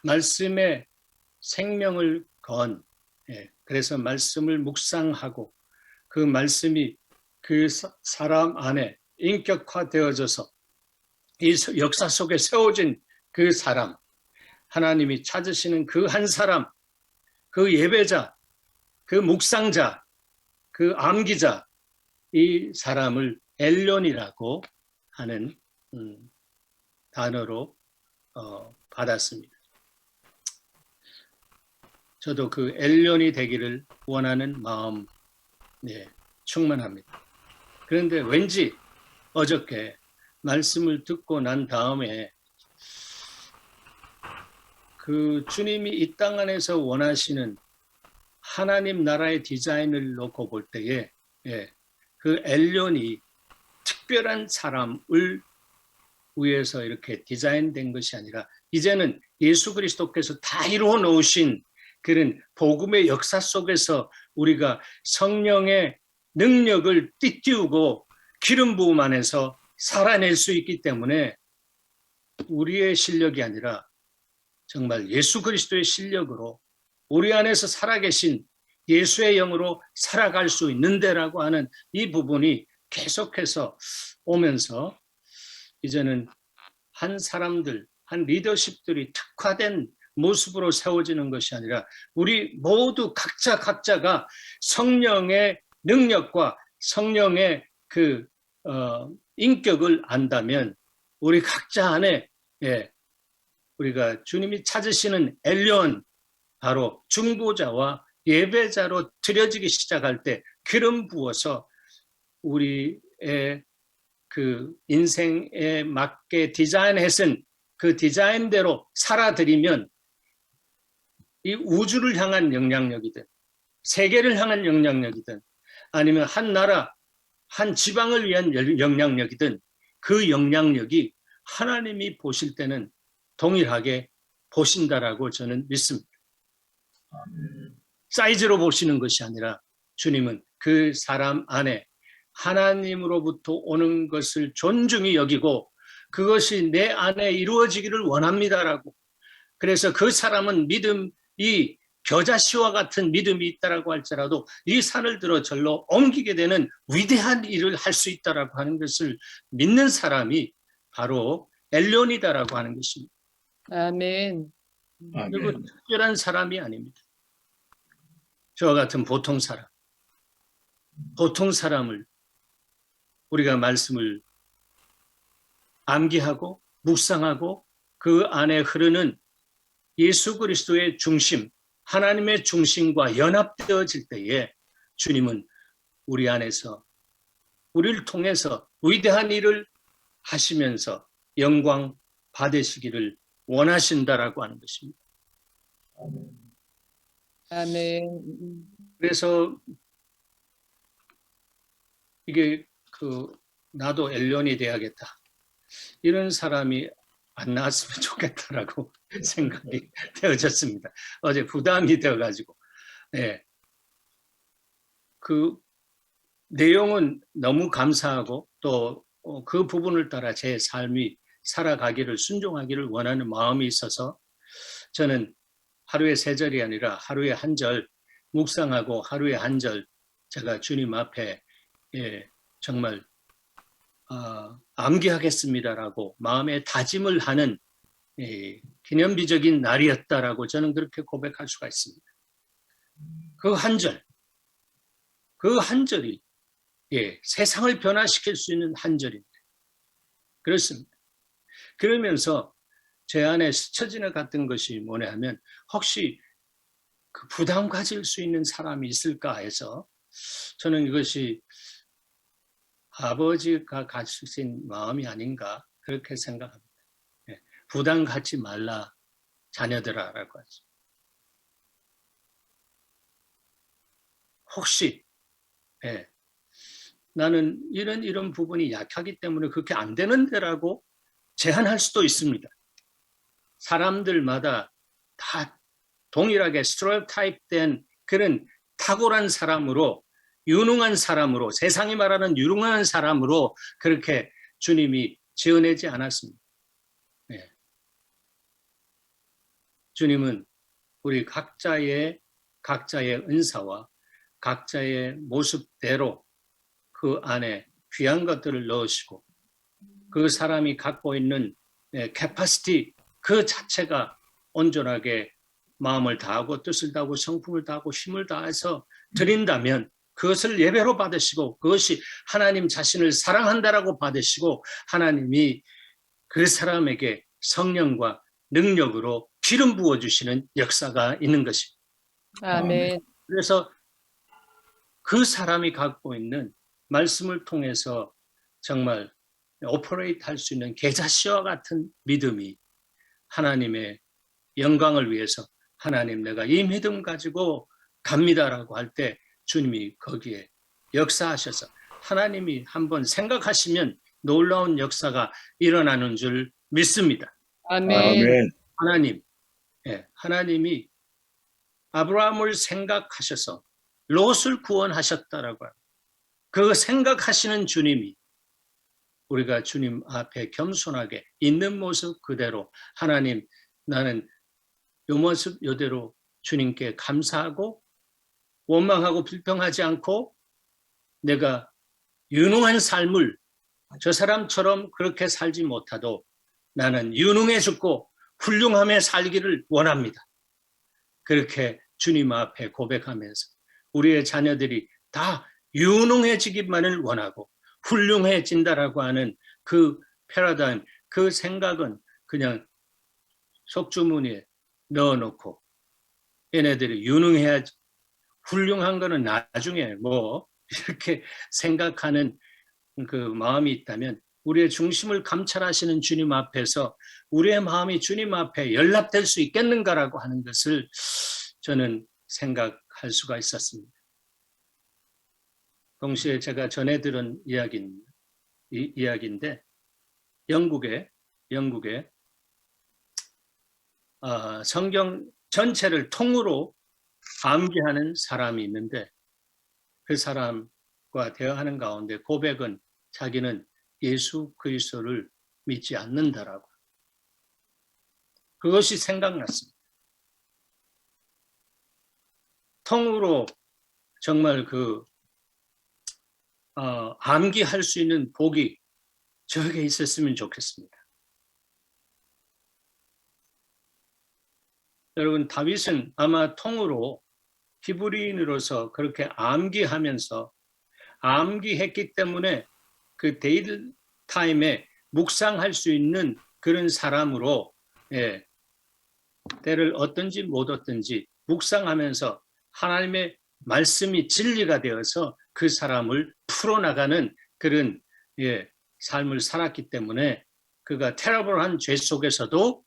말씀에 생명을 건 그래서 말씀을 묵상하고 그 말씀이 그 사람 안에 인격화되어져서 이 역사 속에 세워진 그 사람, 하나님이 찾으시는 그 한 사람, 그 예배자, 그 묵상자, 그 암기자, 이 사람을 엘론이라고 하는 단어로 받았습니다. 저도 그 엘론이 되기를 원하는 마음 충만합니다. 그런데 왠지 어저께 말씀을 듣고 난 다음에 그 주님이 이 땅 안에서 원하시는 하나님 나라의 디자인을 놓고 볼 때에 그 엘론이 특별한 사람을 위해서 이렇게 디자인된 것이 아니라 이제는 예수 그리스도께서 다 이루어 놓으신 그런 복음의 역사 속에서 우리가 성령의 능력을 띠띠우고 기름 부음 안에서 살아낼 수 있기 때문에 우리의 실력이 아니라 정말 예수 그리스도의 실력으로 우리 안에서 살아계신 예수의 영으로 살아갈 수 있는데라고 하는 이 부분이 계속해서 오면서 이제는 한 사람들, 한 리더십들이 특화된 모습으로 세워지는 것이 아니라 우리 모두 각자가 성령의 능력과 성령의 그 인격을 안다면 우리 각자 안에 우리가 주님이 찾으시는 엘리온, 바로 중보자와 예배자로 드려지기 시작할 때 기름 부어서 우리의 그 인생에 맞게 디자인해선 그 디자인대로 살아들이면 이 우주를 향한 영향력이든 세계를 향한 영향력이든 아니면 한 나라, 한 지방을 위한 영향력이든 그 영향력이 하나님이 보실 때는 동일하게 보신다라고 저는 믿습니다. 사이즈로 보시는 것이 아니라 주님은 그 사람 안에 하나님으로부터 오는 것을 존중히 여기고 그것이 내 안에 이루어지기를 원합니다라고. 그래서 그 사람은 믿음이 겨자씨와 같은 믿음이 있다라고 할지라도 이 산을 들어 절로 옮기게 되는 위대한 일을 할 수 있다라고 하는 것을 믿는 사람이 바로 엘리온이다라고 하는 것입니다. 아멘. 그리고 특별한 사람이 아닙니다. 저와 같은 보통 사람을 우리가 말씀을 암기하고 묵상하고 그 안에 흐르는 예수 그리스도의 중심, 하나님의 중심과 연합되어질 때에 주님은 우리 안에서 우리를 통해서 위대한 일을 하시면서 영광 받으시기를 원하신다라고 하는 것입니다. 아멘. 그래서 이게 나도 엘리온이 돼야겠다. 이런 사람이 안 나왔으면 좋겠다라고 생각이 되어졌습니다. 어제 부담이 되어가지고. 그 내용은 너무 감사하고 또 그 부분을 따라 제 삶이 살아가기를 순종하기를 원하는 마음이 있어서 저는 하루에 3절이 아니라 하루에 1절 묵상하고 하루에 1절 제가 주님 앞에 정말 암기하겠습니다라고 마음에 다짐을 하는 기념비적인 날이었다라고 저는 그렇게 고백할 수가 있습니다. 그 한 절이 세상을 변화시킬 수 있는 한 절입니다. 그렇습니다. 그러면서 제 안에 스쳐지는 같은 것이 뭐냐 하면 혹시 그 부담 가질 수 있는 사람이 있을까 해서 저는 이것이 아버지가 가지신 마음이 아닌가 그렇게 생각합니다. 부담 갖지 말라 자녀들아라고 하죠. 혹시 나는 이런 부분이 약하기 때문에 그렇게 안 되는데라고 제안할 수도 있습니다. 사람들마다 다 동일하게 스테레오타입된 그런 탁월한 사람으로 유능한 사람으로 세상이 말하는 유능한 사람으로 그렇게 주님이 지어내지 않았습니다. 주님은 우리 각자의 은사와 각자의 모습대로 그 안에 귀한 것들을 넣으시고 그 사람이 갖고 있는 캐파시티 그 자체가 온전하게 마음을 다하고 뜻을 다하고 성품을 다하고 힘을 다해서 드린다면 그것을 예배로 받으시고 그것이 하나님 자신을 사랑한다라고 받으시고 하나님이 그 사람에게 성령과 능력으로 기름 부어주시는 역사가 있는 것입니다. 아멘. 그래서 그 사람이 갖고 있는 말씀을 통해서 정말 오퍼레이트 할 수 있는 계자씨와 같은 믿음이 하나님의 영광을 위해서 하나님 내가 이 믿음 가지고 갑니다라고 할 때 주님이 거기에 역사하셔서 하나님이 한번 생각하시면 놀라운 역사가 일어나는 줄 믿습니다. 아멘. 하나님이 아브라함을 생각하셔서 롯을 구원하셨다라고 합니다. 그 생각하시는 주님이 우리가 주님 앞에 겸손하게 있는 모습 그대로 하나님 나는 이 모습 이대로 주님께 감사하고 원망하고 불평하지 않고 내가 유능한 삶을 저 사람처럼 그렇게 살지 못하도 나는 유능해 죽고 훌륭함에 살기를 원합니다. 그렇게 주님 앞에 고백하면서 우리의 자녀들이 다 유능해지기만을 원하고 훌륭해진다라고 하는 그 패러다임, 그 생각은 그냥 속주머니에 넣어놓고 얘네들이 유능해야지 훌륭한 거는 나중에 뭐 이렇게 생각하는 그 마음이 있다면 우리의 중심을 감찰하시는 주님 앞에서 우리의 마음이 주님 앞에 연락될 수 있겠는가라고 하는 것을 저는 생각할 수가 있었습니다. 동시에 제가 전해 들은 이야기인데 영국에 성경 전체를 통으로 암기하는 사람이 있는데 그 사람과 대화하는 가운데 고백은 자기는 예수 그리스도를 믿지 않는다라고. 그것이 생각났습니다. 통으로 정말 암기할 수 있는 복이 저에게 있었으면 좋겠습니다. 여러분, 다윗은 아마 통으로 히브리인으로서 그렇게 암기했기 때문에 그 데이리 타임에 묵상할 수 있는 그런 사람으로, 때를 얻든지 못 얻든지 묵상하면서 하나님의 말씀이 진리가 되어서 그 사람을 풀어나가는 그런 삶을 살았기 때문에 그가 테러블한 죄 속에서도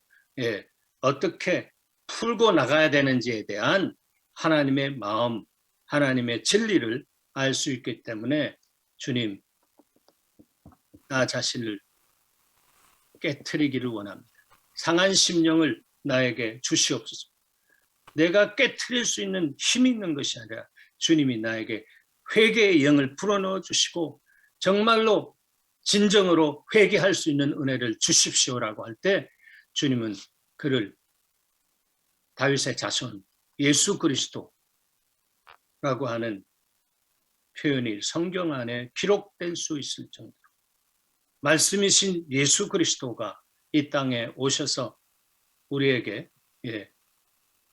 어떻게 풀고 나가야 되는지에 대한 하나님의 마음, 하나님의 진리를 알 수 있기 때문에 주님, 나 자신을 깨트리기를 원합니다. 상한 심령을 나에게 주시옵소서. 내가 깨트릴 수 있는 힘이 있는 것이 아니라 주님이 나에게 회개의 영을 불어넣어 주시고 정말로 진정으로 회개할 수 있는 은혜를 주십시오라고 할 때 주님은 그를 다윗의 자손 예수 그리스도라고 하는 표현이 성경 안에 기록될 수 있을 정도로 말씀이신 예수 그리스도가 이 땅에 오셔서 우리에게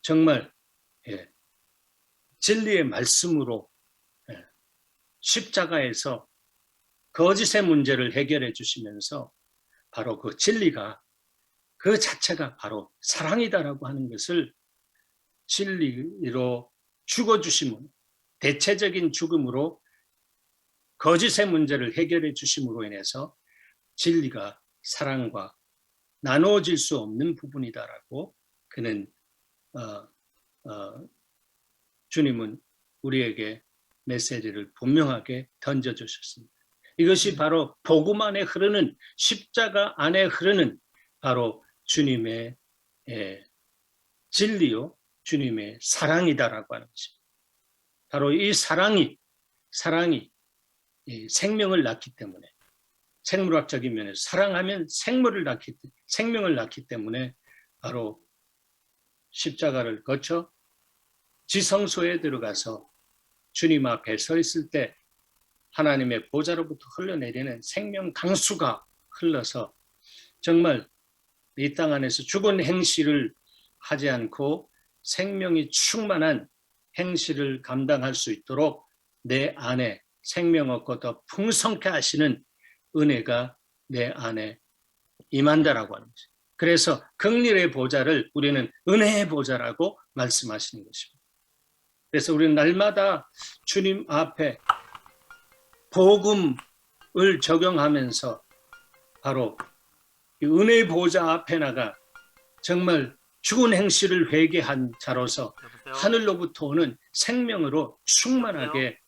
정말 진리의 말씀으로 십자가에서 거짓의 문제를 해결해 주시면서 바로 그 진리가 그 자체가 바로 사랑이다라고 하는 것을 진리로 죽어주심으로 대체적인 죽음으로 거짓의 문제를 해결해 주심으로 인해서 진리가 사랑과 나누어질 수 없는 부분이다라고 그는 주님은 우리에게 메시지를 분명하게 던져주셨습니다. 이것이 바로 복음 안에 흐르는 십자가 안에 흐르는 바로 주님의 진리요 주님의 사랑이다라고 하는 것입니다. 바로 이 사랑이 생명을 낳기 때문에 생물학적인 면에서 사랑하면 생명을 낳기 때문에 바로 십자가를 거쳐 지성소에 들어가서 주님 앞에 서 있을 때 하나님의 보좌로부터 흘러내리는 생명 강수가 흘러서 정말 이 땅 안에서 죽은 행실을 하지 않고 생명이 충만한 행실을 감당할 수 있도록 내 안에 생명 얻고 더 풍성케 하시는 은혜가 내 안에 임한다라고 하는 거죠. 그래서 긍휼의 보좌를 우리는 은혜의 보좌라고 말씀하시는 것입니다. 그래서 우리는 날마다 주님 앞에 복음을 적용하면서 바로 이 은혜의 보좌 앞에 나가 정말 죽은 행실을 회개한 자로서 하늘로부터 오는 생명으로 충만하게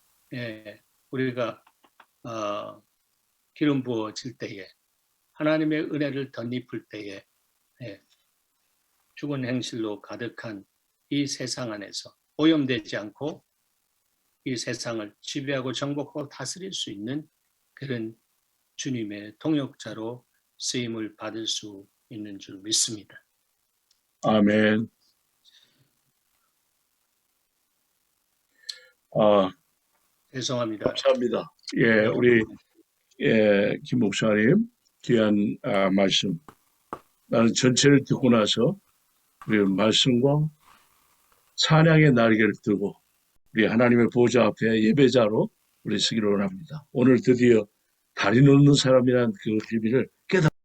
우리가 기름 부어질 때에 하나님의 은혜를 덧입을 때에 죽은 행실로 가득한 이 세상 안에서 오염되지 않고 이 세상을 지배하고 정복하고 다스릴 수 있는 그런 주님의 동역자로 쓰임을 받을 수 있는 줄 믿습니다. 아멘. 아, 죄송합니다. 감사합니다. 예, 우리 김 목사님 귀한 말씀. 나는 전체를 듣고 나서 우리 말씀과 찬양의 날개를 들고 우리 하나님의 보좌 앞에 예배자로 우리 서기를 원합니다. 오늘 드디어 다리 놓는 사람이란 그 비밀을 깨달았습니다.